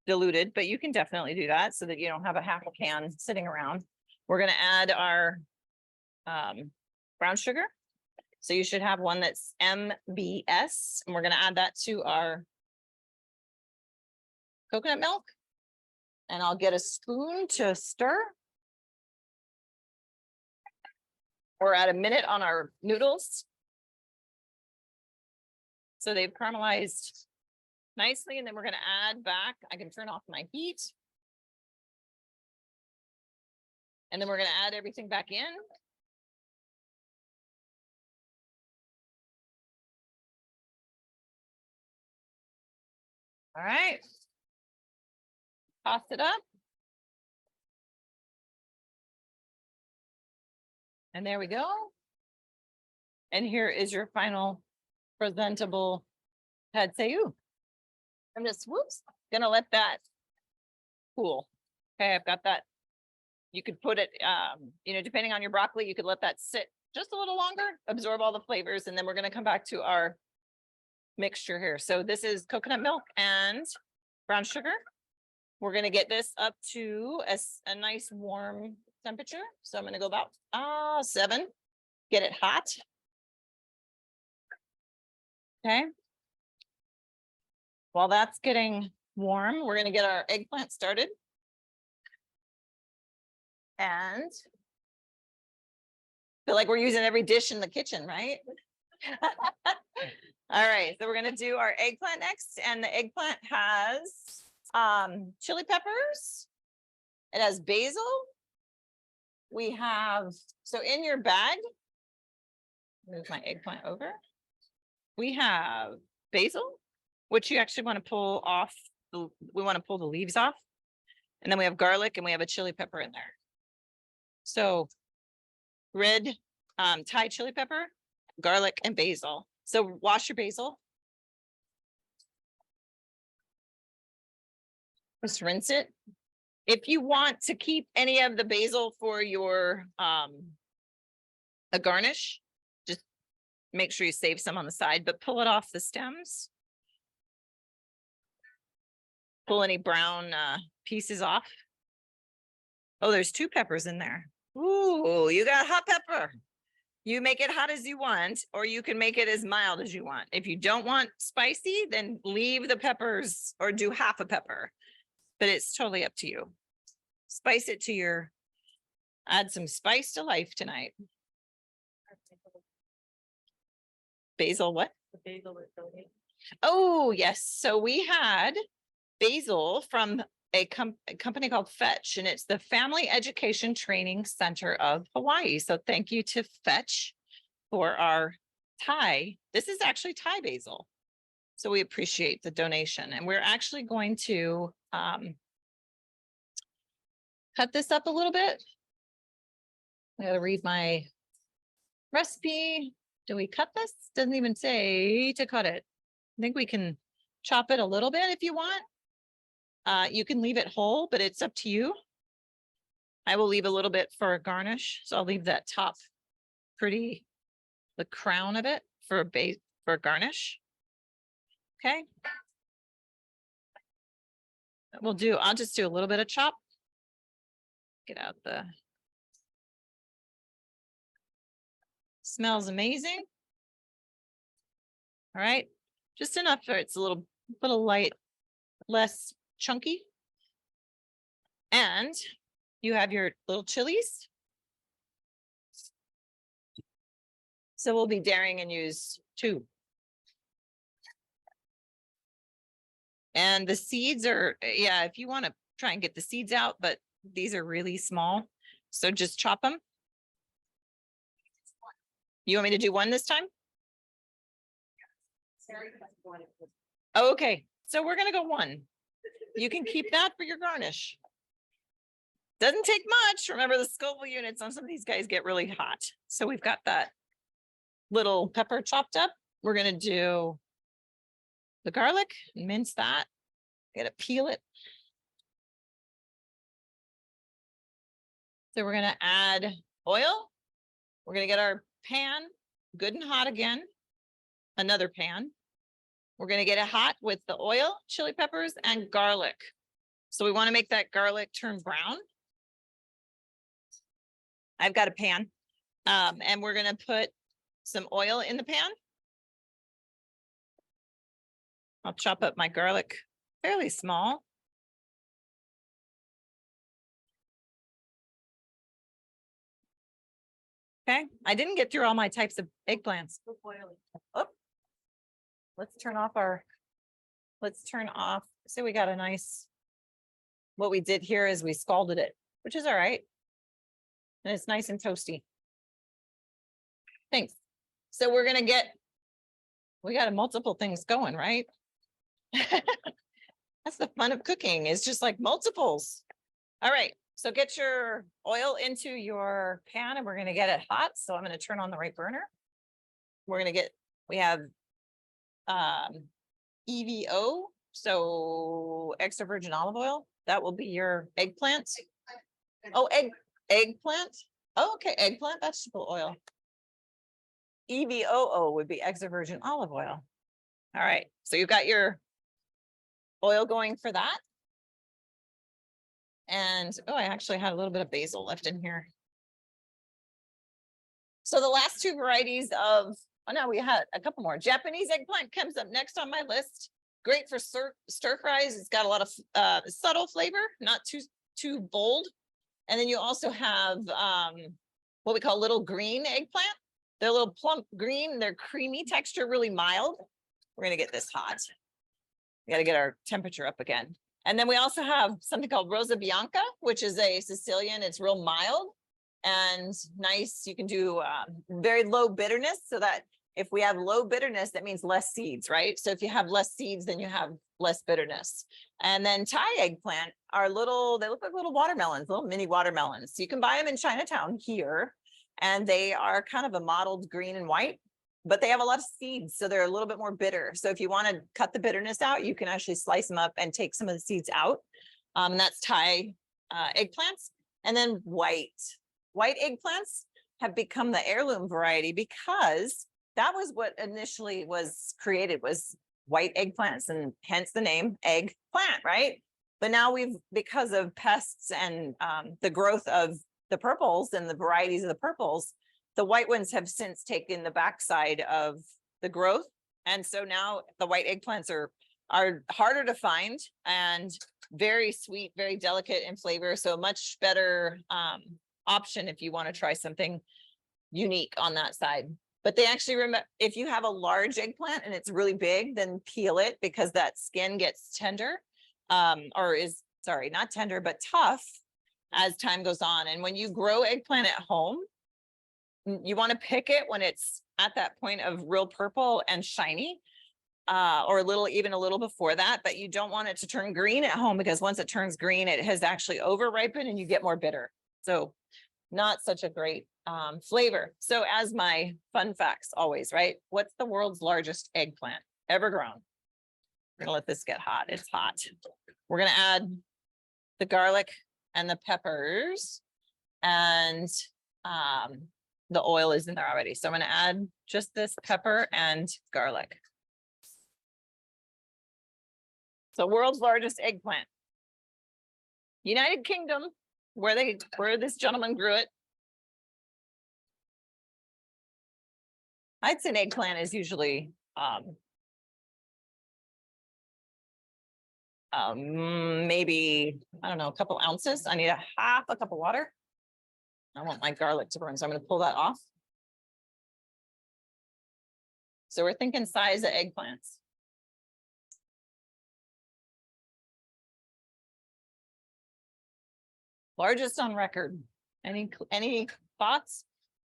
diluted, but you can definitely do that so that you don't have a half a can sitting around. We're going to add our brown sugar. So you should have one that's MBS, and we're going to add that to our coconut milk. And I'll get a spoon to stir. We're at a minute on our noodles. So they've caramelized nicely, and then we're going to add back. I can turn off my heat. And then we're going to add everything back in. All right. Toss it up. And there we go. And here is your final presentable pad see ew. I'm just, gonna let that cool. Okay, I've got that. You could put it, depending on your broccoli, you could let that sit just a little longer, absorb all the flavors, and then we're gonna come back to our mixture here. So this is coconut milk and brown sugar. We're gonna get this up to a nice warm temperature. So I'm gonna go about 7, get it hot. Okay. While that's getting warm, we're gonna get our eggplant started. And feel like we're using every dish in the kitchen, right? All right, so we're gonna do our eggplant next, and the eggplant has chili peppers. It has basil. We have, so in your bag, move my eggplant over. We have basil, which you actually want to pull off. We want to pull the leaves off. And then we have garlic, and we have a chili pepper in there. So red Thai chili pepper, garlic, and basil. So wash your basil. Just rinse it. If you want to keep any of the basil for your a garnish, just make sure you save some on the side, but pull it off the stems. Pull any brown pieces off. Oh, there's 2 peppers in there. Ooh, you got hot pepper. You make it hot as you want, or you can make it as mild as you want. If you don't want spicy, then leave the peppers or do half a pepper, but it's totally up to you. Spice it to your, add some spice to life tonight. Basil, what? Oh, yes. So we had basil from a company called Fetch, and it's the Family Education Training Center of Hawaii. So thank you to Fetch for our Thai. This is actually Thai basil. So we appreciate the donation, and we're actually going to cut this up a little bit. I gotta read my recipe. Do we cut this? Doesn't even say to cut it. I think we can chop it a little bit if you want. You can leave it whole, but it's up to you. I will leave a little bit for a garnish. So I'll leave that top pretty, the crown of it for a base, for a garnish. Okay. I'll just do a little bit of chop. Get out the, smells amazing. All right, just enough for it's a little light, less chunky. And you have your little chilies. So we'll be daring and use 2. And the seeds are, yeah, if you want to try and get the seeds out, but these are really small. So just chop them. You want me to do 1 this time? Oh, okay, so we're gonna go 1. You can keep that for your garnish. Doesn't take much. Remember, the Scoville units on some of these guys get really hot. So we've got that little pepper chopped up. We're gonna do the garlic, mince that, gotta peel it. So we're gonna add oil. We're gonna get our pan good and hot again. Another pan. We're gonna get it hot with the oil, chili peppers, and garlic. So we want to make that garlic turn brown. I've got a pan. And we're gonna put some oil in the pan. I'll chop up my garlic fairly small. Okay, I didn't get through all my types of eggplants. Oh, let's turn off. So we got a nice, what we did here is we scalded it, which is all right. And it's nice and toasty. Thanks. So we're gonna we got multiple things going, right? That's the fun of cooking, is just like multiples. All right, so get your oil into your pan and we're gonna get it hot. So I'm gonna turn on the right burner. We have EVO, so extra virgin olive oil. That will be your eggplant. Oh, eggplant. Oh, okay, eggplant vegetable oil. EVOO would be extra virgin olive oil. All right, so you've got your oil going for that. And oh, I actually had a little bit of basil left in here. So the last two varieties of, oh no, we had a couple more. Japanese eggplant comes up next on my list. Great for stir fries. It's got a lot of subtle flavor, not too bold. And then you also have what we call little green eggplant. They're a little plump green. They're creamy texture, really mild. We're gonna get this hot. We gotta get our temperature up again. And then we also have something called Rosa Bianca, which is a Sicilian. It's real mild and nice. You can do very low bitterness, so that if we have low bitterness, that means less seeds, right? So if you have less seeds, then you have less bitterness. And then Thai eggplant are they look like little watermelons, little mini watermelons. So you can buy them in Chinatown here, and they are kind of a mottled green and white, but they have a lot of seeds, so they're a little bit more bitter. So if you want to cut the bitterness out, you can actually slice them up and take some of the seeds out. And that's Thai eggplants. And then white eggplants have become the heirloom variety, because that was what initially was created, was white eggplants, and hence the name eggplant, right? But now because of pests and the growth of the purples and the varieties of the purples, the white ones have since taken the backside of the growth. And so now the white eggplants are harder to find and very sweet, very delicate in flavor. So a much better option if you want to try something unique on that side. But they actually if you have a large eggplant and it's really big, then peel it, because that skin gets tender, not tender, but tough as time goes on. And when you grow eggplant at home, you want to pick it when it's at that point of real purple and shiny, or even a little before that, but you don't want it to turn green at home, because once it turns green, it has actually over ripened and you get more bitter. So not such a great flavor. So as my fun facts always, right? What's the world's largest eggplant ever grown? We're gonna let this get hot. It's hot. We're gonna add the garlic and the peppers, and the oil is in there already. So I'm gonna add just this pepper and garlic. So world's largest eggplant. United Kingdom, where this gentleman grew it. I'd say an eggplant is usually maybe, I don't know, a couple ounces. I need a half a cup of water. I want my garlic to burn, so I'm going to pull that off. So we're thinking size of eggplants. Largest on record. Any thoughts?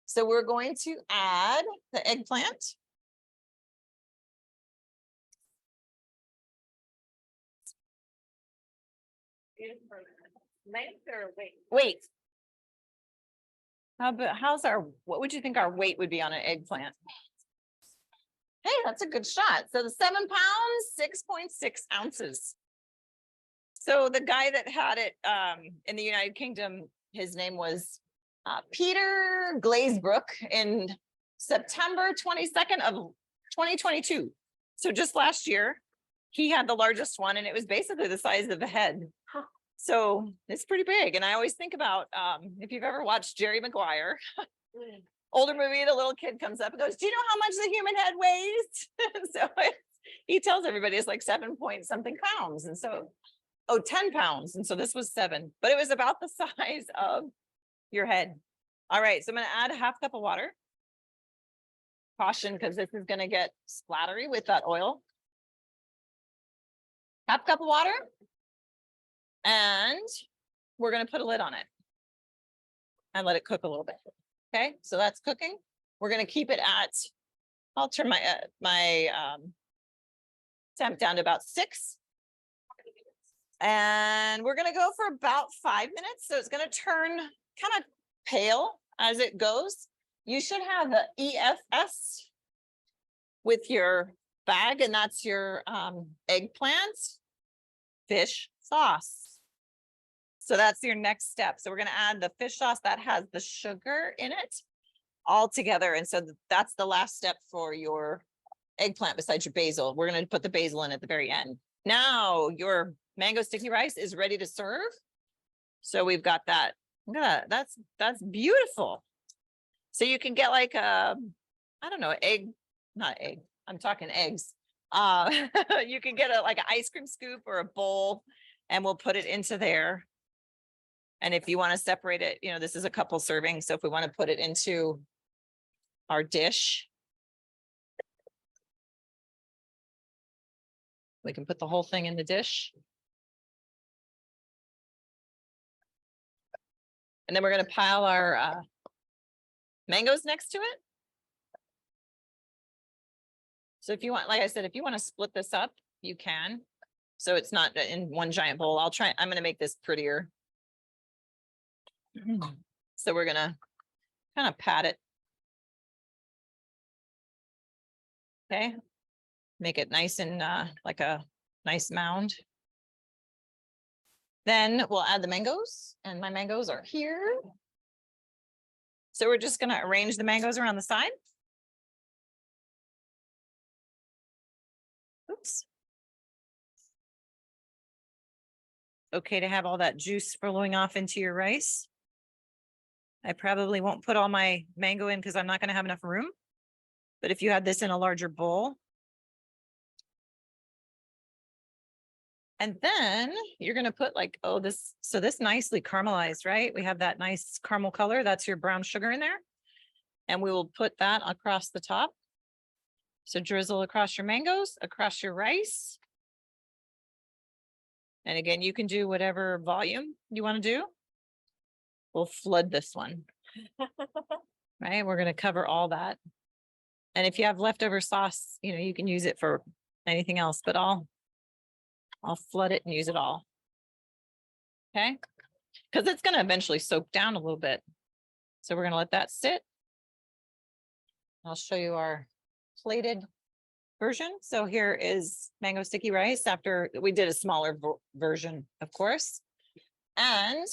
So we're going to add the eggplant. Length or weight? Weight. What would you think our weight would be on an eggplant? Hey, that's a good shot. So the 7 pounds, 6.6 ounces. So the guy that had it in the United Kingdom, his name was Peter Glazebrook in September 22nd of 2022. So just last year, he had the largest one and it was basically the size of a head. So it's pretty big. And I always think about if you've ever watched Jerry Maguire, older movie, the little kid comes up and goes, do you know how much the human head weighs? So he tells everybody it's like 7 point something pounds. And so, 10 pounds. And so this was 7, but it was about the size of your head. All right. So I'm going to add a half cup of water. Caution, because this is going to get splattery with that oil. Half cup of water. And we're going to put a lid on it and let it cook a little bit. Okay, so that's cooking. We're going to keep it at, I'll turn my temp down to about 6. And we're going to go for about 5 minutes. So it's going to turn kind of pale as it goes. You should have the EFS with your bag, and that's your eggplant fish sauce. So that's your next step. So we're going to add the fish sauce that has the sugar in it all together. And so that's the last step for your eggplant besides your basil. We're going to put the basil in at the very end. Now your mango sticky rice is ready to serve. So we've got that. That's beautiful. So you can get like a, I don't know, not egg. I'm talking eggs. You can get like an ice cream scoop or a bowl, and we'll put it into there. And if you want to separate it, this is a couple servings. So if we want to put it into our dish, we can put the whole thing in the dish. And then we're going to pile our mangoes next to it. So if you want, like I said, if you want to split this up, you can. So it's not in one giant bowl. I'm going to make this prettier. So we're going to kind of pat it. Okay. Make it nice and like a nice mound. Then we'll add the mangoes, and my mangoes are here. So we're just going to arrange the mangoes around the side. Oops. Okay to have all that juice flowing off into your rice. I probably won't put all my mango in because I'm not going to have enough room. But if you had this in a larger bowl. And then you're going to put like, so this nicely caramelized, right? We have that nice caramel color. That's your brown sugar in there. And we will put that across the top. So drizzle across your mangoes, across your rice. And again, you can do whatever volume you want to do. We'll flood this one, right? We're going to cover all that. And if you have leftover sauce, you can use it for anything else, but I'll flood it and use it all. Okay. Because it's going to eventually soak down a little bit. So we're going to let that sit. I'll show you our plated version. So here is mango sticky rice after we did a smaller version, of course. And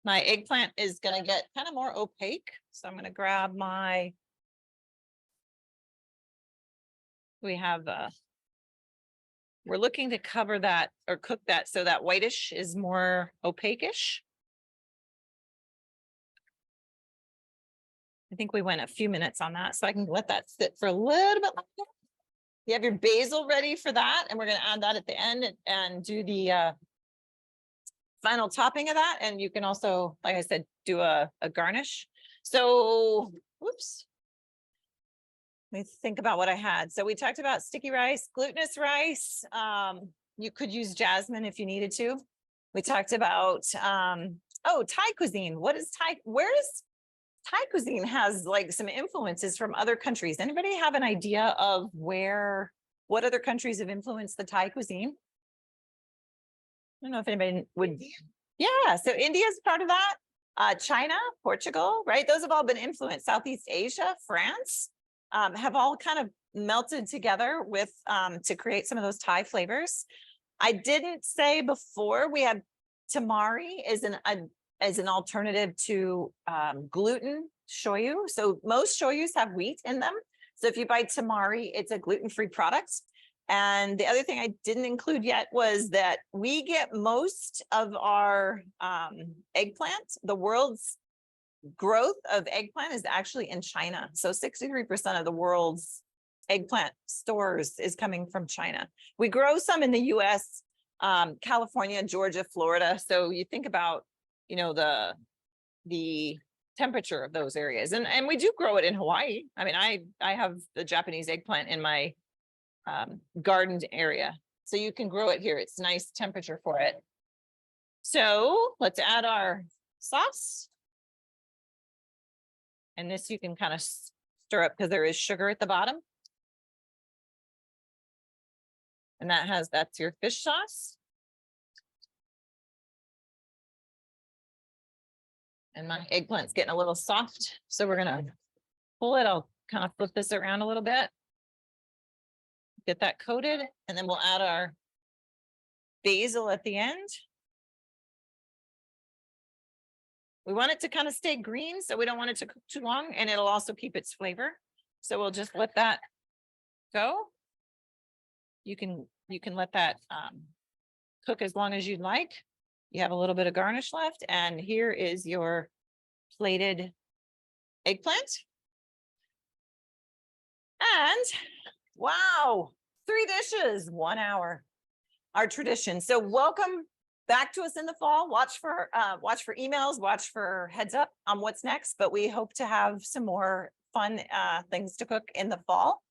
my eggplant is going to get kind of more opaque. So I'm going to grab we're looking to cover that or cook that so that whitish is more opaque-ish. I think we went a few minutes on that, so I can let that sit for a little bit longer. You have your basil ready for that, and we're going to add that at the end and do the final topping of that. And you can also, like I said, do a garnish. So, whoops. Let me think about what I had. So we talked about sticky rice, glutinous rice. You could use jasmine if you needed to. We talked about, Thai cuisine. What is Thai? Where is Thai cuisine has like some influences from other countries. Anybody have an idea of what other countries have influenced the Thai cuisine? don't know if anybody would. Yeah, so India is part of that. China, Portugal, right? Those have all been influenced. Southeast Asia, France, have all kind of melted together with to create some of those Thai flavors. I didn't say before we have tamari is an alternative to gluten shoyu. So most shoyus have wheat in them. So if you buy tamari, it's a gluten-free product. And the other thing I didn't include yet was that we get most of our eggplant. The world's growth of eggplant is actually in China. So 63% of the world's eggplant stores is coming from China. We grow some in the US, California, Georgia, Florida. So you think about, you know, the temperature of those areas. And we do grow it in Hawaii. I mean, I have the Japanese eggplant in my gardened area. So you can grow it here. It's nice temperature for it. So let's add our sauce. And this you can kind of stir up because there is sugar at the bottom. And that's your fish sauce. And my eggplant's getting a little soft. So we're gonna pull it. I'll kind of flip this around a little bit. Get that coated, and then we'll add our basil at the end. We want it to kind of stay green, so we don't want it to cook too long, and it'll also keep its flavor. So we'll just let that go. You can let that cook as long as you'd like. You have a little bit of garnish left, and here is your plated eggplant. And wow, 3 dishes, 1 hour, our tradition. So welcome back to us in the fall. Watch for emails, watch for heads up on what's next, but we hope to have some more fun things to cook in the fall.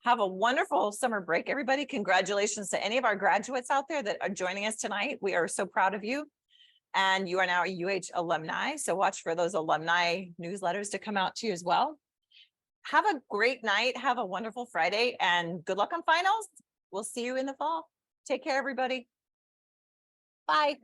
Have a wonderful summer break, everybody. Congratulations to any of our graduates out there that are joining us tonight. We are so proud of you. And you are now a UH alumni. So watch for those alumni newsletters to come out to you as well. Have a great night. Have a wonderful Friday and good luck on finals. We'll see you in the fall. Take care, everybody. Bye.